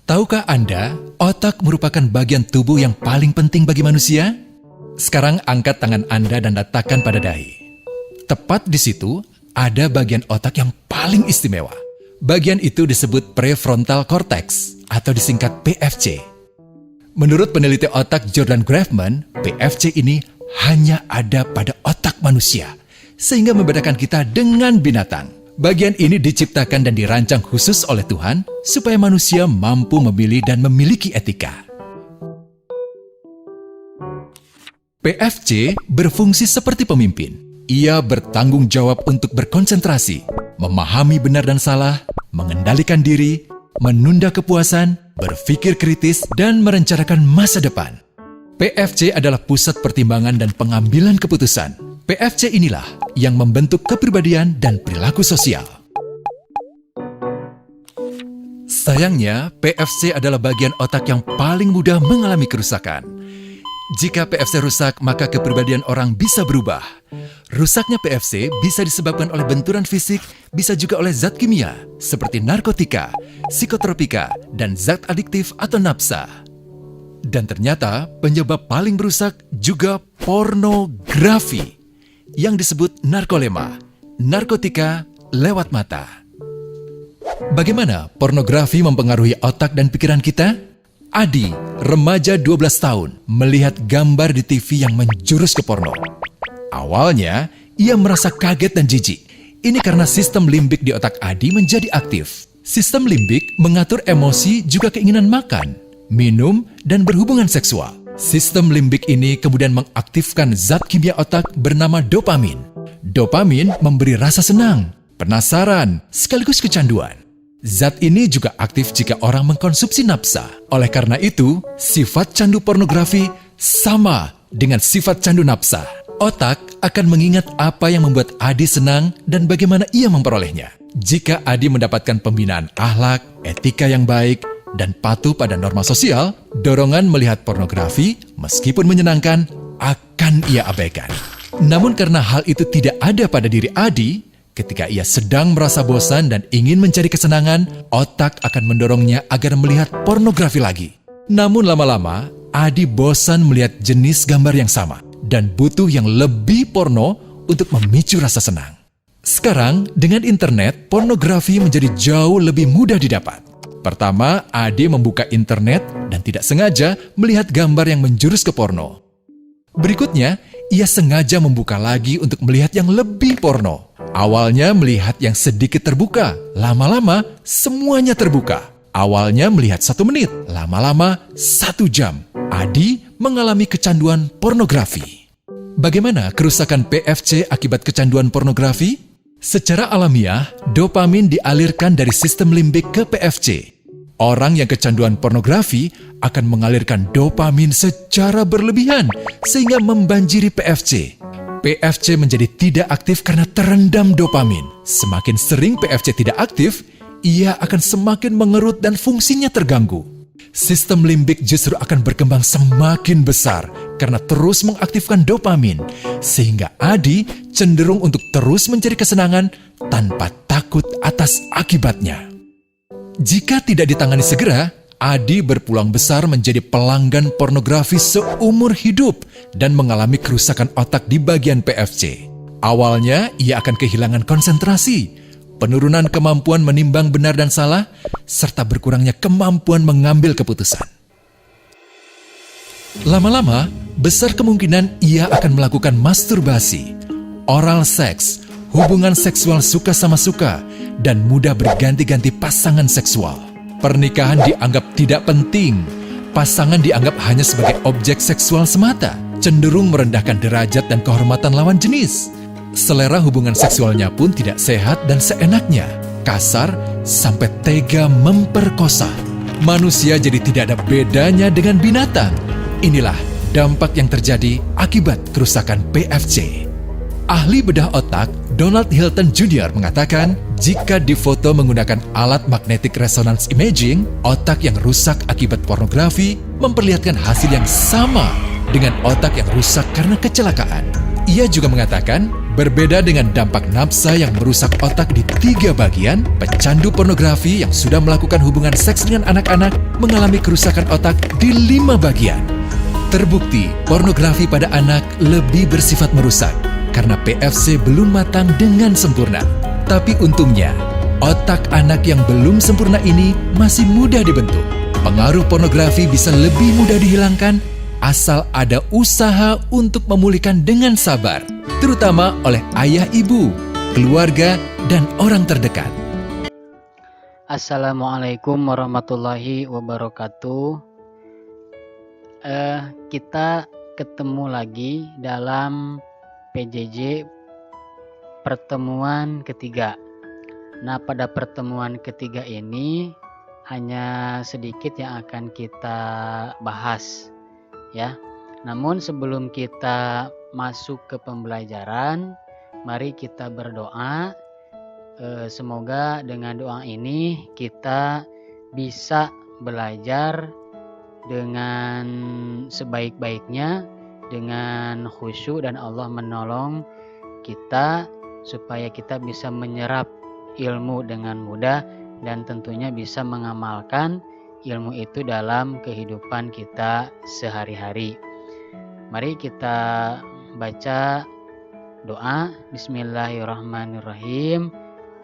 Tahukah Anda, otak merupakan bagian tubuh yang paling penting bagi manusia? Sekarang angkat tangan Anda dan letakkan pada dahi. Tepat di situ, ada bagian otak yang paling istimewa. Bagian itu disebut prefrontal cortex atau disingkat PFC. Menurut peneliti otak Jordan Grafman, PFC ini hanya ada pada otak manusia, sehingga membedakan kita dengan binatang. Bagian ini diciptakan dan dirancang khusus oleh Tuhan supaya manusia mampu memilih dan memiliki etika. PFC berfungsi seperti pemimpin. Ia bertanggung jawab untuk berkonsentrasi, memahami benar dan salah, mengendalikan diri, menunda kepuasan, berpikir kritis, dan merencanakan masa depan. PFC adalah pusat pertimbangan dan pengambilan keputusan. PFC inilah yang membentuk kepribadian dan perilaku sosial. Sayangnya, PFC adalah bagian otak yang paling mudah mengalami kerusakan. Jika PFC rusak, maka kepribadian orang bisa berubah. Rusaknya PFC bisa disebabkan oleh benturan fisik, bisa juga oleh zat kimia, seperti narkotika, psikotropika, dan zat adiktif atau nafsa. Dan ternyata penyebab paling merusak juga pornografi, yang disebut narkolema, narkotika lewat mata. Bagaimana pornografi mempengaruhi otak dan pikiran kita? Adi, remaja 12 tahun, melihat gambar di TV yang menjurus ke porno. Awalnya, ia merasa kaget dan jijik. Ini karena sistem limbik di otak Adi menjadi aktif. Sistem limbik mengatur emosi juga keinginan makan, minum, dan berhubungan seksual. Sistem limbik ini kemudian mengaktifkan zat kimia otak bernama dopamin. Dopamin memberi rasa senang, penasaran, sekaligus kecanduan. Zat ini juga aktif jika orang mengkonsumsi nafsa. Oleh karena itu, sifat candu pornografi sama dengan sifat candu nafsa. Otak akan mengingat apa yang membuat Adi senang dan bagaimana ia memperolehnya. Jika Adi mendapatkan pembinaan akhlak, etika yang baik, dan patuh pada norma sosial, dorongan melihat pornografi, meskipun menyenangkan, akan ia abaikan. Namun karena hal itu tidak ada pada diri Adi, ketika ia sedang merasa bosan dan ingin mencari kesenangan, otak akan mendorongnya agar melihat pornografi lagi. Namun lama-lama, Adi bosan melihat jenis gambar yang sama, dan butuh yang lebih porno untuk memicu rasa senang. Sekarang, dengan internet, pornografi menjadi jauh lebih mudah didapat. Pertama, Adi membuka internet dan tidak sengaja melihat gambar yang menjurus ke porno. Berikutnya, ia sengaja membuka lagi untuk melihat yang lebih porno. Awalnya melihat yang sedikit terbuka, lama-lama semuanya terbuka. Awalnya melihat 1 menit, lama-lama 1 jam. Adi mengalami kecanduan pornografi. Bagaimana kerusakan PFC akibat kecanduan pornografi? Secara alamiah, dopamin dialirkan dari sistem limbik ke PFC. Orang yang kecanduan pornografi akan mengalirkan dopamin secara berlebihan sehingga membanjiri PFC. PFC menjadi tidak aktif karena terendam dopamin. Semakin sering PFC tidak aktif, ia akan semakin mengerut dan fungsinya terganggu. Sistem limbik justru akan berkembang semakin besar karena terus mengaktifkan dopamin, sehingga Adi cenderung untuk terus mencari kesenangan tanpa takut atas akibatnya. Jika tidak ditangani segera, Adi berpeluang besar menjadi pelanggan pornografi seumur hidup dan mengalami kerusakan otak di bagian PFC. Awalnya, ia akan kehilangan konsentrasi, penurunan kemampuan menimbang benar dan salah, serta berkurangnya kemampuan mengambil keputusan. Lama-lama, besar kemungkinan ia akan melakukan masturbasi, oral seks, hubungan seksual suka sama suka, dan mudah berganti-ganti pasangan seksual. Pernikahan dianggap tidak penting, pasangan dianggap hanya sebagai objek seksual semata, cenderung merendahkan derajat dan kehormatan lawan jenis. Selera hubungan seksualnya pun tidak sehat dan seenaknya, kasar sampai tega memperkosa. Manusia jadi tidak ada bedanya dengan binatang. Inilah dampak yang terjadi akibat kerusakan PFC. Ahli bedah otak Donald Hilton Jr. mengatakan, jika difoto menggunakan alat magnetic resonance imaging, otak yang rusak akibat pornografi memperlihatkan hasil yang sama dengan otak yang rusak karena kecelakaan. Ia juga mengatakan Berbeda dengan dampak nafsa yang merusak otak di 3 bagian, pecandu pornografi yang sudah melakukan hubungan seks dengan anak-anak mengalami kerusakan otak di 5 bagian. Terbukti, pornografi pada anak lebih bersifat merusak karena PFC belum matang dengan sempurna. Tapi untungnya, otak anak yang belum sempurna ini masih mudah dibentuk. Pengaruh pornografi bisa lebih mudah dihilangkan asal ada usaha untuk memulihkan dengan sabar, terutama oleh ayah ibu, keluarga, dan orang terdekat. Assalamualaikum warahmatullahi wabarakatuh. Kita ketemu lagi dalam PJJ pertemuan ketiga. Nah, pada pertemuan ketiga ini hanya sedikit yang akan kita bahas, ya. Namun sebelum kita masuk ke pembelajaran, mari kita berdoa. Semoga dengan doa ini kita bisa belajar dengan sebaik-baiknya, dengan khusyuk, dan Allah menolong kita supaya kita bisa menyerap ilmu dengan mudah dan tentunya bisa mengamalkan ilmu itu dalam kehidupan kita sehari-hari. Mari kita baca doa. Bismillahirrahmanirrahim.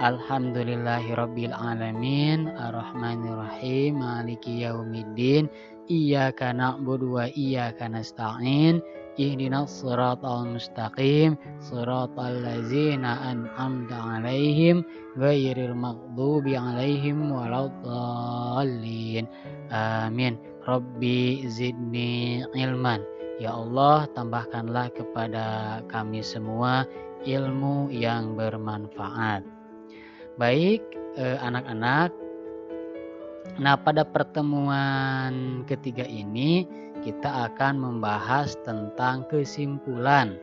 Alhamdulillahirabbil alamin, arrahmanirrahim, maliki yaumiddin, iyyaka na'budu wa iyyaka nasta'in, ihdinas siratal mustaqim, siratal ladzina an'amta 'alaihim ghairil maghdubi 'alaihim waladdallin. Amin. Rabbi zidni ilman. Ya Allah, tambahkanlah kepada kami semua ilmu yang bermanfaat. Baik, anak-anak. Nah, pada pertemuan ketiga ini kita akan membahas tentang kesimpulan.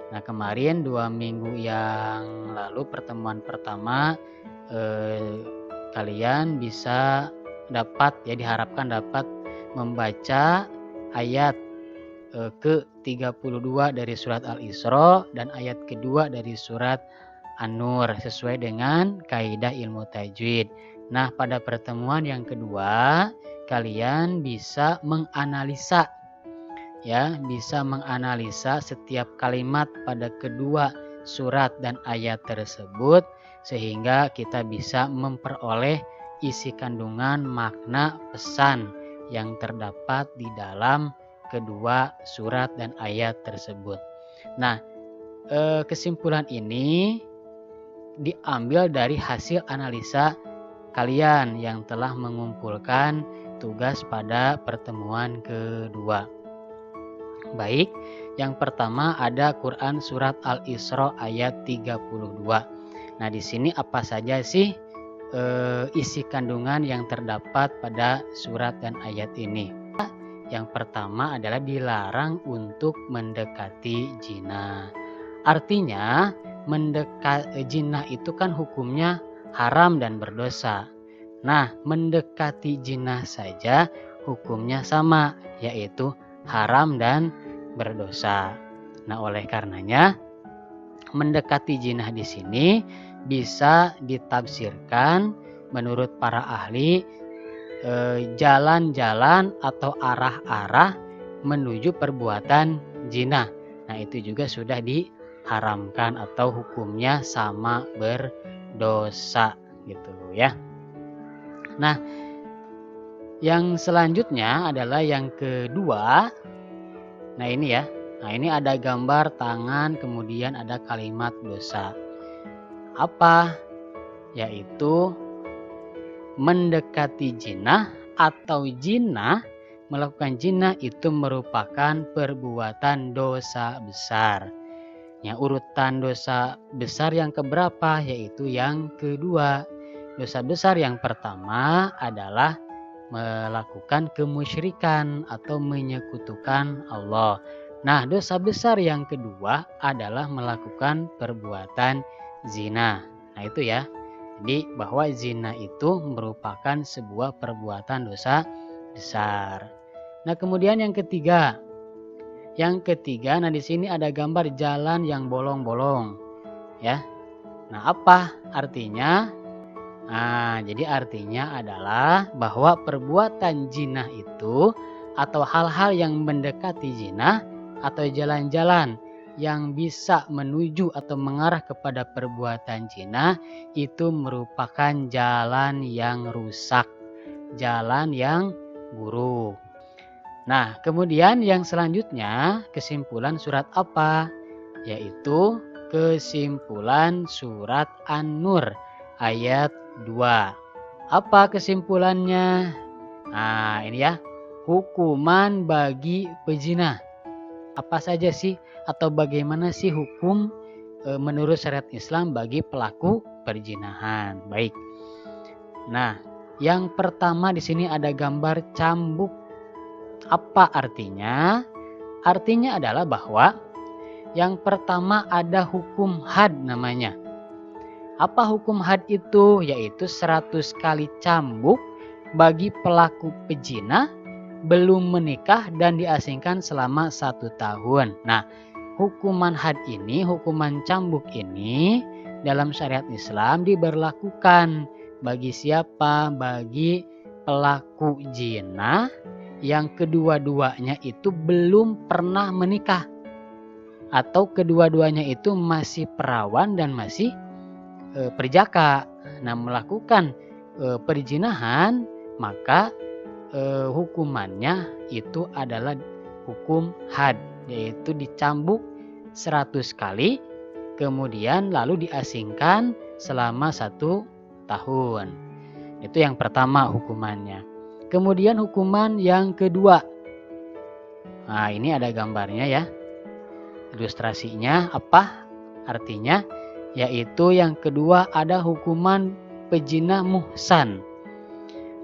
Nah, kemarin 2 minggu yang lalu pertemuan pertama kalian bisa dapat, ya diharapkan dapat membaca ayat ke-32 dari surat Al-Isra dan ayat kedua dari surat An-Nur sesuai dengan kaidah ilmu tajwid. Nah, pada pertemuan yang kedua kalian bisa menganalisa, ya, bisa menganalisa setiap kalimat pada kedua surat dan ayat tersebut sehingga kita bisa memperoleh isi kandungan makna pesan yang terdapat di dalam kedua surat dan ayat tersebut. Nah, kesimpulan ini diambil dari hasil analisa kalian yang telah mengumpulkan tugas pada pertemuan kedua. Baik, yang pertama ada Quran surat Al-Isra ayat 32. Nah, di sini apa saja sih isi kandungan yang terdapat pada surat dan ayat ini? Yang pertama adalah dilarang untuk mendekati zina. Artinya zina itu kan hukumnya haram dan berdosa. Nah, mendekati zina saja hukumnya sama, yaitu haram dan berdosa. Nah, oleh karenanya mendekati zina di sini bisa ditafsirkan menurut para ahli jalan-jalan atau arah-arah menuju perbuatan zina. Nah, itu juga sudah diharamkan atau hukumnya sama berdosa gitu ya. Nah, yang selanjutnya adalah yang kedua. Nah, ini ya. Nah, ini ada gambar tangan, kemudian ada kalimat dosa. Apa? Yaitu mendekati zina atau zina, melakukan zina itu merupakan perbuatan dosa besar. Ya, urutan dosa besar yang keberapa? Yaitu yang kedua. Dosa besar yang pertama adalah melakukan kemusyrikan atau menyekutukan Allah. Nah, dosa besar yang kedua adalah melakukan perbuatan zina. Nah, itu ya. Jadi bahwa zina itu merupakan sebuah perbuatan dosa besar. Nah, kemudian yang ketiga Yang ketiga, nah di sini ada gambar jalan yang bolong-bolong, ya. Nah, apa artinya? Nah, jadi artinya adalah bahwa perbuatan zina itu atau hal-hal yang mendekati zina atau jalan-jalan yang bisa menuju atau mengarah kepada perbuatan zina itu merupakan jalan yang rusak, jalan yang buruk. Nah, kemudian yang selanjutnya kesimpulan surat apa? Yaitu kesimpulan surat An-Nur ayat 2. Apa kesimpulannya? Nah, ini ya. Hukuman bagi pezina. Apa saja sih atau bagaimana sih hukum menurut syariat Islam bagi pelaku perzinahan? Baik. Nah, yang pertama di sini ada gambar cambuk. Apa artinya? Artinya adalah bahwa yang pertama ada hukum had namanya. Apa hukum had itu? Yaitu 100 kali cambuk bagi pelaku pezina belum menikah dan diasingkan selama 1 tahun. Nah, hukuman had ini, hukuman cambuk ini dalam syariat Islam diberlakukan bagi siapa? Bagi pelaku zina yang kedua-duanya itu belum pernah menikah atau kedua-duanya itu masih perawan dan masih perjaka. Nah, melakukan perzinahan maka hukumannya itu adalah hukum had, yaitu dicambuk 100 kali kemudian lalu diasingkan selama 1 tahun. Itu yang pertama hukumannya. Kemudian hukuman yang kedua. Nah, ini ada gambarnya ya. Ilustrasinya apa? Artinya yaitu yang kedua ada hukuman pezina muhsan.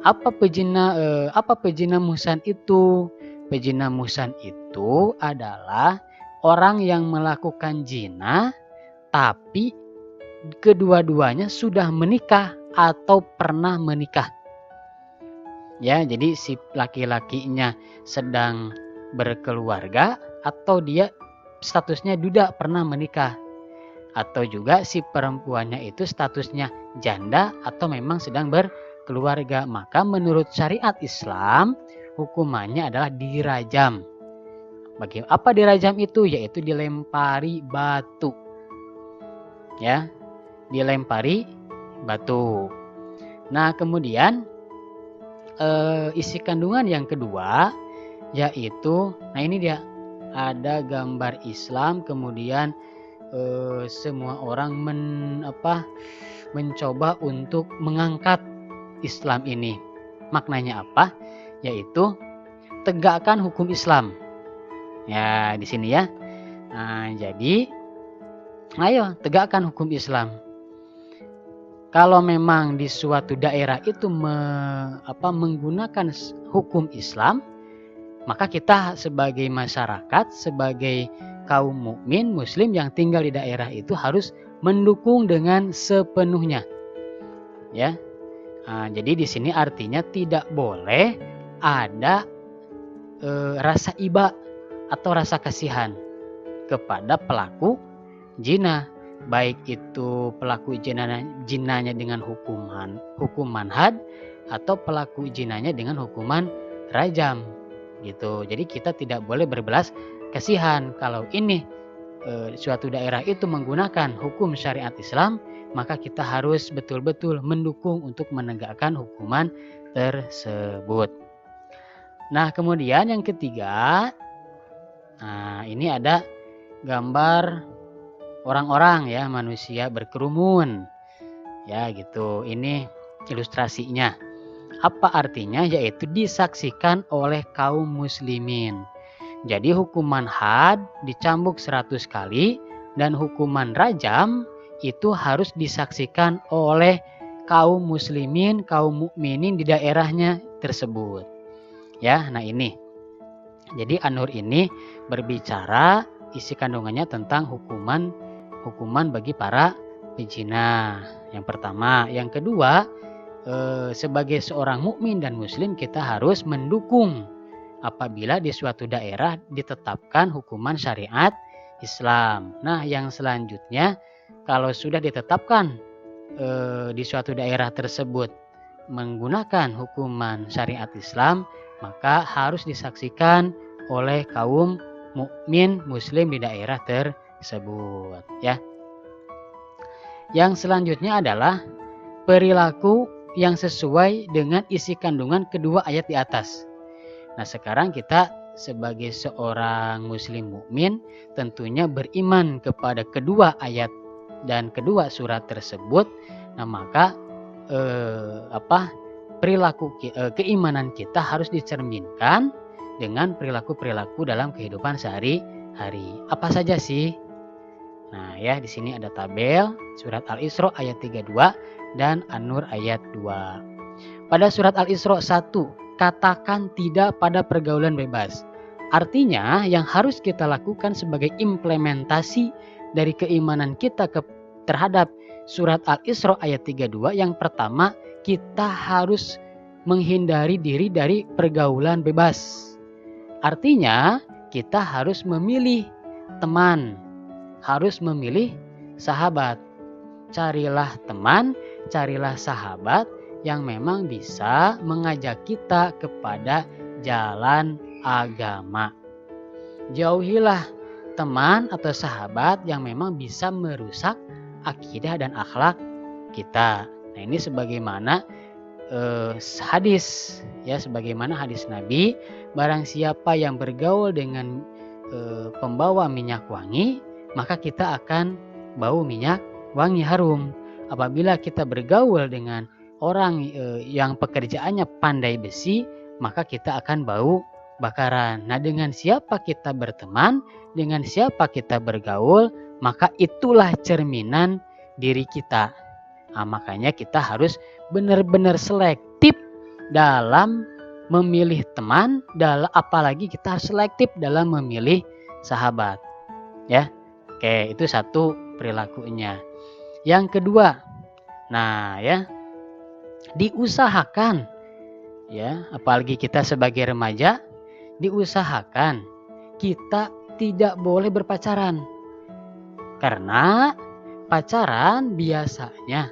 Apa pezina muhsan itu? Pezina muhsan itu adalah orang yang melakukan zina tapi kedua-duanya sudah menikah atau pernah menikah. Ya, jadi si laki-lakinya sedang berkeluarga atau dia statusnya duda pernah menikah. Atau juga si perempuannya itu statusnya janda atau memang sedang berkeluarga. Maka menurut syariat Islam hukumannya adalah dirajam. Apa dirajam itu? Yaitu dilempari batu. Ya, dilempari batu. Nah, kemudian isi kandungan yang kedua yaitu, nah ini dia ada gambar Islam kemudian semua orang mencoba untuk mengangkat Islam ini. Maknanya apa? Yaitu tegakkan hukum Islam. Ya, di sini ya. Nah, jadi ayo tegakkan hukum Islam. Kalau memang di suatu daerah itu menggunakan hukum Islam, maka kita sebagai masyarakat, sebagai kaum mukmin muslim yang tinggal di daerah itu harus mendukung dengan sepenuhnya. Ya. Nah, jadi di sini artinya tidak boleh ada rasa iba atau rasa kasihan kepada pelaku zina. Baik itu pelaku zinanya dengan hukuman had atau pelaku zinanya dengan hukuman rajam gitu. Jadi kita tidak boleh berbelas kasihan. Kalau ini suatu daerah itu menggunakan hukum syariat Islam, maka kita harus betul-betul mendukung untuk menegakkan hukuman tersebut. Nah, kemudian yang ketiga, nah ini ada gambar orang-orang ya, manusia berkerumun. Ya gitu, ini ilustrasinya. Apa artinya? Yaitu disaksikan oleh kaum muslimin. Jadi hukuman had dicambuk 100 kali dan hukuman rajam itu harus disaksikan oleh kaum muslimin, kaum mukminin di daerahnya tersebut. Ya, nah ini. Jadi An-Nur ini berbicara isi kandungannya tentang hukuman bagi para pezina. Yang pertama, yang kedua, sebagai seorang mukmin dan muslim kita harus mendukung apabila di suatu daerah ditetapkan hukuman syariat Islam. Nah, yang selanjutnya kalau sudah ditetapkan di suatu daerah tersebut menggunakan hukuman syariat Islam, maka harus disaksikan oleh kaum mukmin muslim di daerah tersebut ya. Yang selanjutnya adalah perilaku yang sesuai dengan isi kandungan kedua ayat di atas. Nah, sekarang kita sebagai seorang muslim mukmin tentunya beriman kepada kedua ayat dan kedua surat tersebut. Nah, maka keimanan kita harus dicerminkan dengan perilaku-perilaku dalam kehidupan sehari-hari. Apa saja sih? Nah, ya di sini ada tabel surat Al-Isra ayat 32 dan An-Nur ayat 2. Pada surat Al-Isra 1, katakan tidak pada pergaulan bebas. Artinya yang harus kita lakukan sebagai implementasi dari keimanan kita terhadap surat Al-Isra ayat 32, yang pertama kita harus menghindari diri dari pergaulan bebas. Artinya kita harus memilih teman, harus memilih sahabat. Carilah teman, carilah sahabat yang memang bisa mengajak kita kepada jalan agama. Jauhilah teman atau sahabat yang memang bisa merusak akidah dan akhlak kita. Nah, ini sebagaimana hadis ya, sebagaimana hadis Nabi, barang siapa yang bergaul dengan pembawa minyak wangi, maka kita akan bau minyak wangi harum. Apabila kita bergaul dengan orang yang pekerjaannya pandai besi, maka kita akan bau bakaran. Nah, dengan siapa kita berteman, dengan siapa kita bergaul, maka itulah cerminan diri kita. Nah, makanya kita harus benar-benar selektif dalam memilih teman, apalagi kita harus selektif dalam memilih sahabat. Ya, oke, itu satu perilakunya. Yang kedua, nah ya, diusahakan ya, apalagi kita sebagai remaja, diusahakan kita tidak boleh berpacaran. Karena pacaran biasanya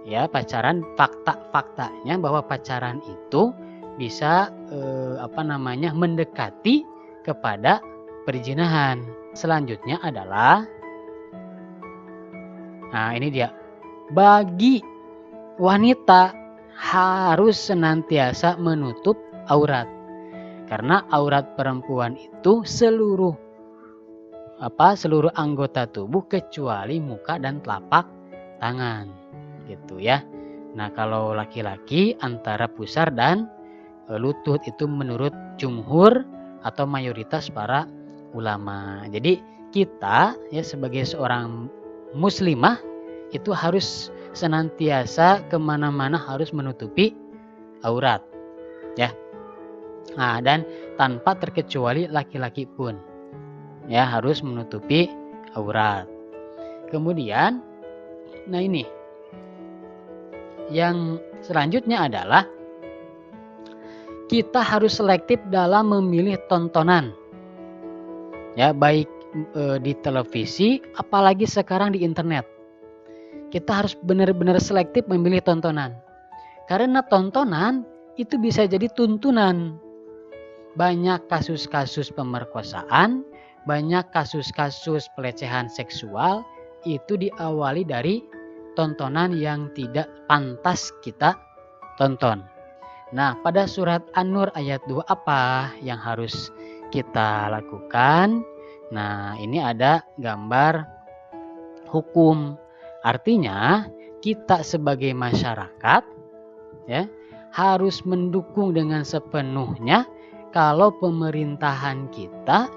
ya, pacaran faktanya bahwa pacaran itu bisa mendekati kepada perzinahan. Selanjutnya adalah, nah ini dia, bagi wanita harus senantiasa menutup aurat. Karena aurat perempuan itu seluruh anggota tubuh kecuali muka dan telapak tangan, gitu ya. Nah, kalau laki-laki antara pusar dan lutut, itu menurut jumhur atau mayoritas para ulama. Jadi kita ya sebagai seorang muslimah itu harus senantiasa kemana-mana harus menutupi aurat ya. Nah, dan tanpa terkecuali laki-laki pun ya harus menutupi aurat. Kemudian, nah ini yang selanjutnya adalah kita harus selektif dalam memilih tontonan ya, baik di televisi apalagi sekarang di internet. Kita harus benar-benar selektif memilih tontonan, karena tontonan itu bisa jadi tuntunan. Banyak kasus-kasus pemerkosaan, banyak kasus-kasus pelecehan seksual itu diawali dari tontonan yang tidak pantas kita tonton. Nah, pada surat An-Nur ayat 2 apa yang harus kita lakukan? Nah, ini ada gambar hukum. Artinya kita sebagai masyarakat ya harus mendukung dengan sepenuhnya kalau pemerintahan kita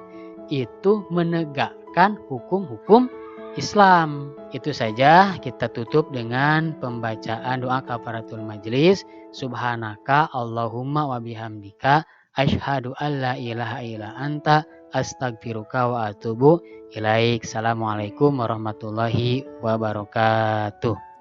itu menegakkan hukum-hukum Islam. Itu saja, kita tutup dengan pembacaan doa kafaratul majlis. Subhanaka Allahumma wa bihamdika asyhadu alla ilaha illa anta astagfiruka wa atubu ilaik. Assalamualaikum warahmatullahi wabarakatuh.